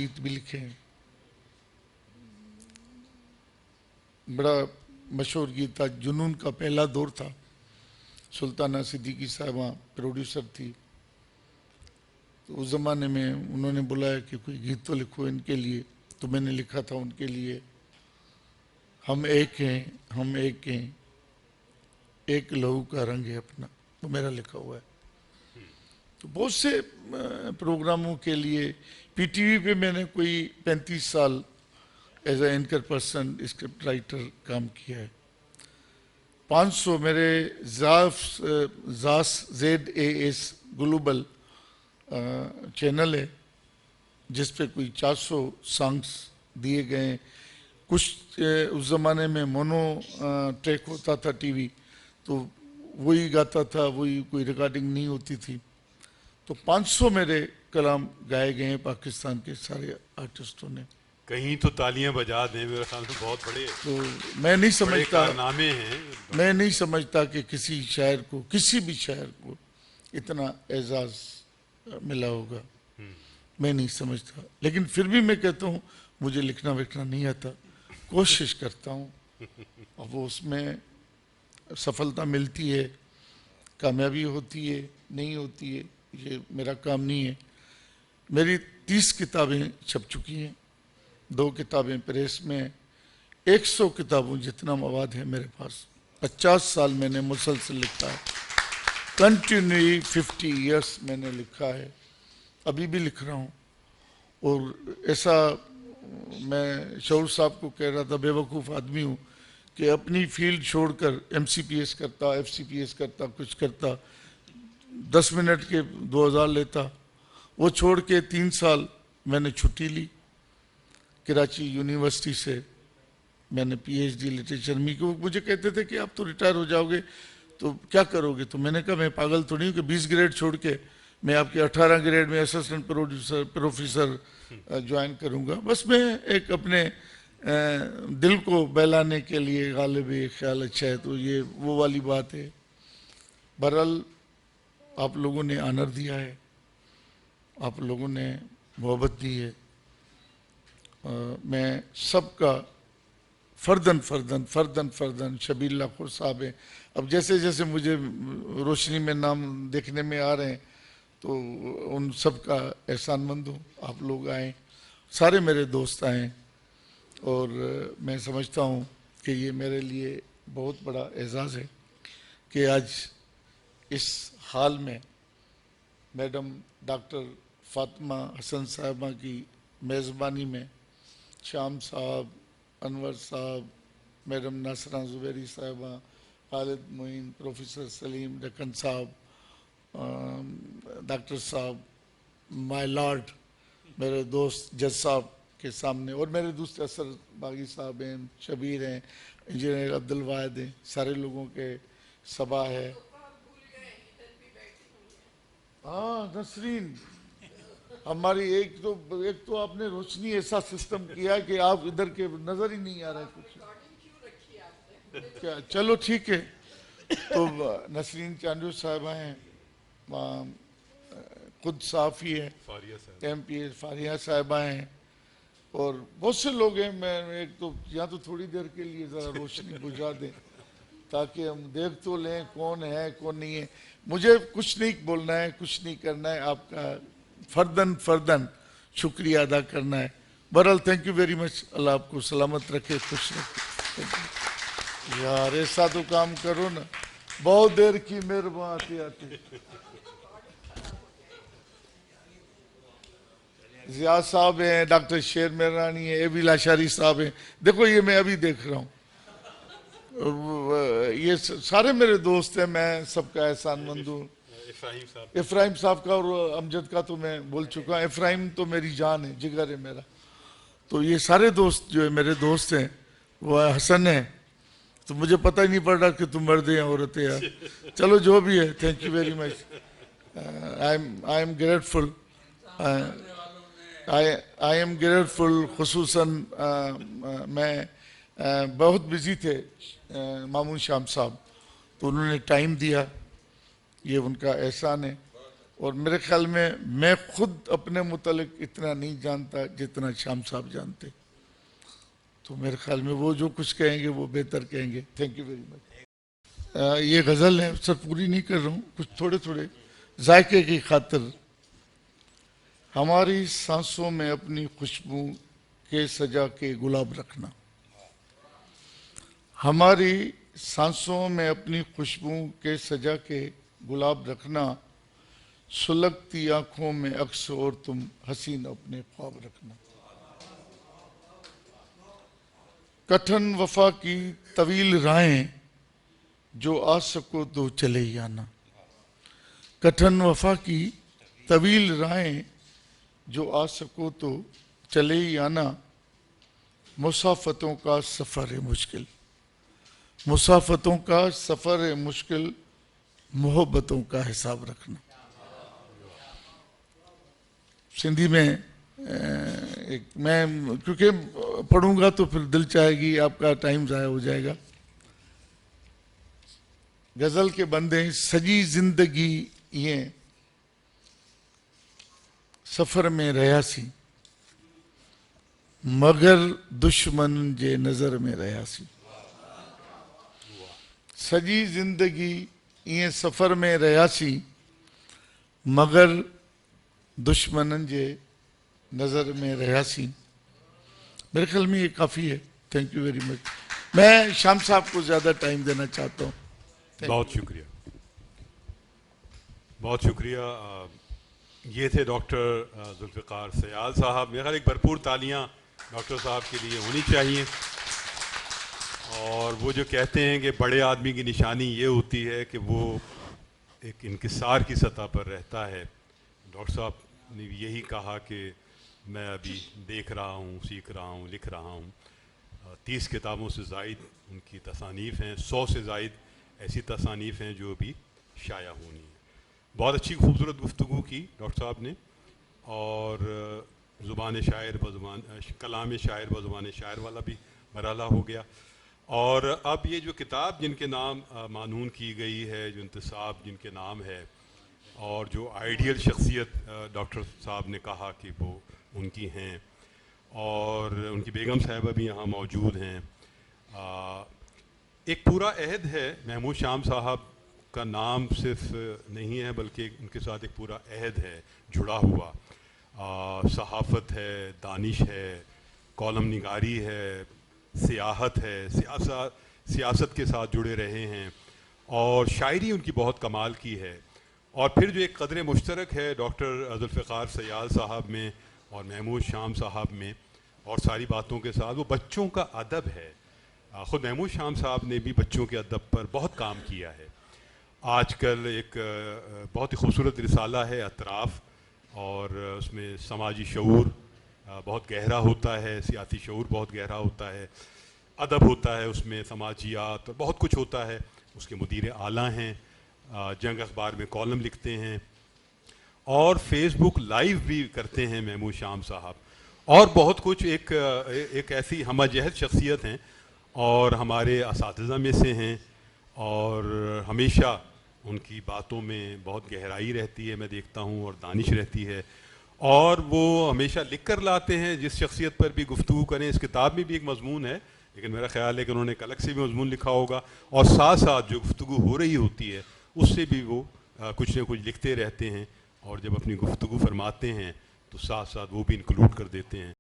गीत भी लिखे हैं। बड़ा मशहूर गीत था, जुनून का पहला दौर था, सुल्ताना सिद्दीकी साहबा प्रोड्यूसर थी, तो उस ज़माने में उन्होंने बुलाया कि कोई गीत तो लिखो इनके लिए, तो मैंने लिखा था उनके लिए, हम एक हैं, हम एक हैं, एक लहू का रंग है अपना, वो मेरा लिखा हुआ है। तो बहुत से प्रोग्रामों के लिए पीटीवी पे मैंने कोई 35 साल as a anchor person script writer काम किया है। 500 मेरे ZAS ग्लोबल चैनल है जिस पे कोई 400 सॉन्ग्स दिए गए। कुछ उस ज़माने में मोनो ट्रैक होता था टीवी, तो वही गाता था, वही, कोई रिकॉर्डिंग नहीं होती थी। तो 500 मेरे कलाम गाए गए हैं पाकिस्तान के सारे आर्टिस्टों ने। कहीं तो तालियां बजा दें, मेरे ख्याल में बहुत बड़े तो मैं नहीं समझता, कारनामे हैं। मैं नहीं समझता कि किसी शायर को, किसी भी शायर को इतना एजाज मिला होगा, मैं नहीं समझता। लेकिन फिर भी मैं कहता हूँ मुझे लिखना विखना नहीं आता, कोशिश करता हूँ, और वो उसमें सफलता मिलती है, कामयाबी होती है, नहीं होती है, ये मेरा काम नहीं है। मेरी 30 किताबें छप चुकी हैं, 2 किताबें प्रेस में, 100 किताबों जितना मवाद है मेरे पास। 50 साल मैंने मुसलसल लिखा है, कंटिन्यू 50 इयर्स मैंने लिखा है, अभी भी लिख रहा हूँ। और ऐसा मैं शौर साहब को कह रहा था, बेवकूफ़ आदमी हूँ कि अपनी फील्ड छोड़कर MCPS करता, FCPS करता, कुछ करता, 10 मिनट के 2000 लेता, वो छोड़ के 3 साल मैंने छुट्टी ली कराची यूनिवर्सिटी से। मैंने PhD लिटरेचर में, को मुझे कहते थे कि आप तो रिटायर हो जाओगे तो क्या करोगे, तो मैंने कहा मैं पागल तो नहीं हूँ कि 20 ग्रेड छोड़ के मैं आपके 18 ग्रेड में असिस्टेंट प्रोफेसर ज्वाइन करूँगा। बस मैं एक अपने दिल को बहलाने के लिए, गालिब ये ख्याल अच्छा है, तो ये वो वाली बात है। बहरहाल आप लोगों ने ऑनर दिया है, आप लोगों ने मोहब्बत दी है, मैं सबका फर्दन फर्दन फर्दन फर्दन, शबीर लाखोर साहब हैं, अब जैसे जैसे मुझे रोशनी में नाम देखने में आ रहे हैं तो उन सब का एहसानमंद हूँ। आप लोग आए, सारे मेरे दोस्त आए, और मैं समझता हूँ कि ये मेरे लिए बहुत बड़ा एजाज़ है कि आज इस हाल में मैडम डॉक्टर फातिमा हसन साहबा की मेज़बानी में शाम साहब, अनवर साहब, मैडम नासरा ज़ुबैरी साहबा, खालिद मोइन, प्रोफेसर सलीम डक्कन साहब, डॉक्टर साहब, माय लॉर्ड मेरे दोस्त जज साहब के सामने, और मेरे दूसरे असर बागी साहब हैं, शबीर हैं, इंजीनियर अब्दुल वाहिद हैं, सारे लोगों के सभा है। हाँ नसरीन, हमारी एक तो आपने रोशनी ऐसा सिस्टम किया कि आप इधर के नजर ही नहीं आ रहा है कुछ। क्या, चलो ठीक है। तो नसरीन चांदू साहबा हैं, खुद साफ़ी है, MPA फारिया साहबा हैं, और बहुत से लोग हैं। मैं एक तो यहाँ तो थोड़ी देर के लिए ज़रा रोशनी बुझा दें ताकि हम देख तो लें कौन है कौन नहीं है। मुझे कुछ नहीं बोलना है, कुछ नहीं करना है, आपका फर्दन फर्दन शुक्रिया अदा करना है। बहरहाल थैंक यू वेरी मच, अल्लाह आपको सलामत रखे, खुश रखे। यार ऐसा तो काम करो ना, बहुत देर की मेहरबान आते आते। जिया साहब हैं, डॉक्टर शेर मेहरानी है, एबी लाशारी साहब हैं, देखो ये मैं अभी देख रहा हूँ, ये सारे मेरे दोस्त हैं, मैं सबका एहसानमंद हूँ। इफ्राहिम साहब का और अमजद का तो मैं बोल चुका हूँ, इफ्राहिम तो मेरी जान है, जिगर है मेरा। तो ये सारे दोस्त जो है मेरे दोस्त हैं, वो हसन है, तो मुझे पता ही नहीं पड़ रहा कि तुम मर्द हैं औरतें यार, चलो जो भी है, thank you very much. I am grateful, I am grateful. खुसूसन मैं बहुत बिजी थे मामून शाम साहब, तो उन्होंने टाइम दिया, ये उनका एहसान है। اور میرے خیال میں خود اپنے متعلق اتنا نہیں جانتا جتنا شام صاحب جانتے. تو میرے خیال میں وہ جو کچھ کہیں گے وہ بہتر کہیں گے. Thank you very much. یہ غزل ہے, سر پوری نہیں کر رہا ہوں, کچھ تھوڑے تھوڑے ذائقے کی خاطر. ہماری سانسوں میں اپنی خوشبو کے سجا کے گلاب رکھنا, ہماری سانسوں میں اپنی خوشبو کے سجا کے گلاب رکھنا, سلگتی آنکھوں میں عکس اور تم حسین اپنے خواب رکھنا. کٹھن وفا کی طویل راہیں جو آ سکو تو چلے ہی آنا, کٹھن وفا کی طویل راہیں جو آ سکو تو چلے ہی آنا. مسافتوں کا سفر مشکل, مسافتوں کا سفر مشکل, محبتوں کا حساب رکھنا. سندھی میں میں کیونکہ پڑھوں گا تو پھر دل چاہے گی, آپ کا ٹائم ضائع ہو جائے گا. غزل کے بندے سجی زندگی یہ سفر میں رہیا سی, مگر دشمن جے نظر میں رہیا سی. سجی زندگی یہ سفر میں رہیا سی, مگر دشمنن جے نظر میں رہیا سی. میرے خیال میں یہ کافی ہے. Thank you very much. میں شام صاحب کو زیادہ ٹائم دینا چاہتا ہوں. بہت شکریہ, بہت شکریہ. یہ تھے ڈاکٹر ذوالفقار سیال صاحب. میرا خیال ایک بھرپور تالیاں ڈاکٹر صاحب کے لیے ہونی چاہیے. اور وہ جو کہتے ہیں کہ بڑے آدمی کی نشانی یہ ہوتی ہے کہ وہ ایک انکسار کی سطح پر رہتا ہے. ڈاکٹر صاحب نے یہی کہا کہ میں ابھی دیکھ رہا ہوں, سیکھ رہا ہوں, لکھ رہا ہوں. 30 کتابوں سے زائد ان کی تصانیف ہیں, 100 سے زائد ایسی تصانیف ہیں جو ابھی شائع ہونی ہیں. بہت اچھی خوبصورت گفتگو کی ڈاکٹر صاحب نے, اور زبان شاعر بزبان کلام شاعر بزبان شاعر والا بھی مرحلہ ہو گیا. اور اب یہ جو کتاب جن کے نام معنون کی گئی ہے, جو انتصاب جن کے نام ہے, اور جو آئیڈیل شخصیت ڈاکٹر صاحب نے کہا کہ وہ ان کی ہیں, اور ان کی بیگم صاحبہ بھی یہاں موجود ہیں. ایک پورا عہد ہے. محمود شام صاحب کا نام صرف نہیں ہے بلکہ ان کے ساتھ ایک پورا عہد ہے جڑا ہوا. صحافت ہے, دانش ہے, کالم نگاری ہے, سیاحت ہے, سیاست کے ساتھ جڑے رہے ہیں, اور شاعری ان کی بہت کمال کی ہے. اور پھر جو ایک قدر مشترک ہے ڈاکٹر ذوالفقار سیال صاحب میں اور محمود شام صاحب میں, اور ساری باتوں کے ساتھ وہ بچوں کا ادب ہے. خود محمود شام صاحب نے بھی بچوں کے ادب پر بہت کام کیا ہے. آج کل ایک بہت ہی خوبصورت رسالہ ہے اطراف, اور اس میں سماجی شعور بہت گہرا ہوتا ہے, سیاسی شعور بہت گہرا ہوتا ہے, ادب ہوتا ہے اس میں, سماجیات اور بہت کچھ ہوتا ہے. اس کے مدیر اعلیٰ ہیں, جنگ اخبار میں کالم لکھتے ہیں, اور فیس بک لائیو بھی کرتے ہیں محمود شام صاحب, اور بہت کچھ. ایک ایسی ہمہ جہت شخصیت ہیں, اور ہمارے اساتذہ میں سے ہیں, اور ہمیشہ ان کی باتوں میں بہت گہرائی رہتی ہے, میں دیکھتا ہوں, اور دانش رہتی ہے, اور وہ ہمیشہ لکھ کر لاتے ہیں. جس شخصیت پر بھی گفتگو کریں, اس کتاب میں بھی ایک مضمون ہے, لیکن میرا خیال ہے کہ انہوں نے ایک الگ سے بھی مضمون لکھا ہوگا, اور ساتھ ساتھ جو گفتگو ہو رہی ہوتی ہے اس سے بھی وہ کچھ نہ کچھ لکھتے رہتے ہیں, اور جب اپنی گفتگو فرماتے ہیں تو ساتھ ساتھ وہ بھی انکلوڈ کر دیتے ہیں.